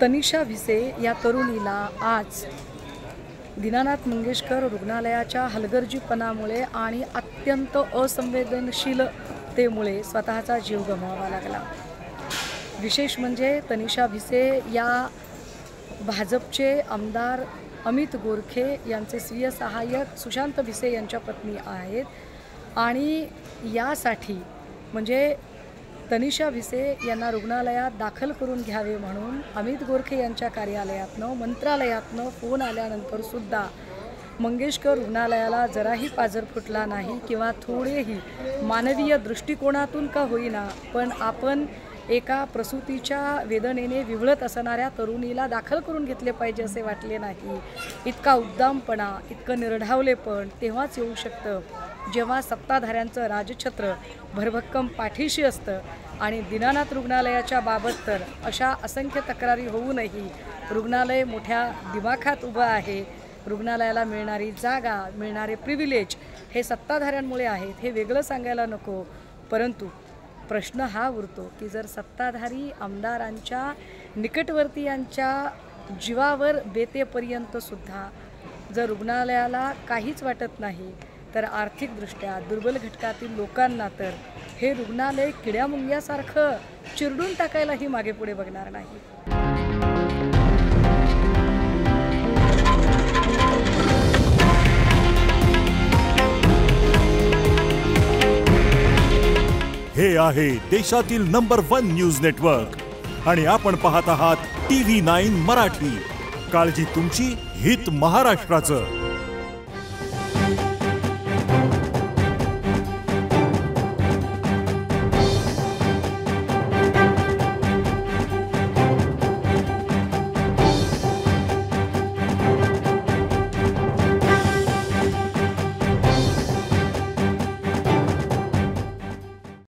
तनिषा भिसे या तरुणीला आज दीनानाथ मंगेशकर रुग्णालयाच्या हलगर्जीपणामुळे आणि अत्यंत असंवेदनशीलतेमुळे स्वतःचा जीव गमवावा लागला। विशेष म्हणजे तनिषा भिसे या भाजपचे आमदार अमित गोरखे यांचे स्वीय सहाय्यक सुशांत भिसे यांच्या पत्नी आहेत आणि यासाठी म्हणजे तनिषा भिसे यांना रुग्णालयात दाखल करून घ्यावे म्हणून अमित गोरखे यांच्या कार्यालयातनं मंत्रालयातनं फोन आल्यानंतर सुद्धा मंगेशकर रुग्णालयाला जराही पाजर फुटला नाही किंवा थोडेही मानवीय दृष्टिकोनातून का होईना पण आपण एका प्रसूतीच्या वेदनेने विव्हळत असणाऱ्या तरुणीला दाखल करून घेतले पाहिजे असे वाटले नाही। इतका उद्दामपणा, इतकं निर्ढावलेपण तेव्हाच येऊ शकतं जेव्हा सत्ताधाऱ्यांचं राजछत्र भरभक्कम पाठीशी असतं आणि दीनानाथ रुग्णालयाच्या बाबत तर अशा असंख्य तक्रारी होऊनही रुग्णालय मोठ्या दिमाखात उभं आहे। रुग्णालयाला मिळणारी जागा, मिळणारे प्रिव्हिलेज हे सत्ताधाऱ्यांमुळे आहेत हे वेगळं सांगायला नको, परंतु प्रश्न हा उरतो की जर सत्ताधारी आमदारांच्या निकटवर्तीयांच्या जीवावर बेतेपर्यंत सुद्धा जर रुग्णालयाला काहीच वाटत नाही तर आर्थिकदृष्ट्या दुर्बल घटकातील लोकांना तर हे रुग्णालय किड्यामुंग्यासारखं चिरडून टाकायलाही मागे पुढे बघणार नाही। हे आहे देशातील नंबर 1 न्यूज नेटवर्क आणि आपण पाहत आहात TV9 मराठी। काळजी तुमची, हित महाराष्ट्राचं।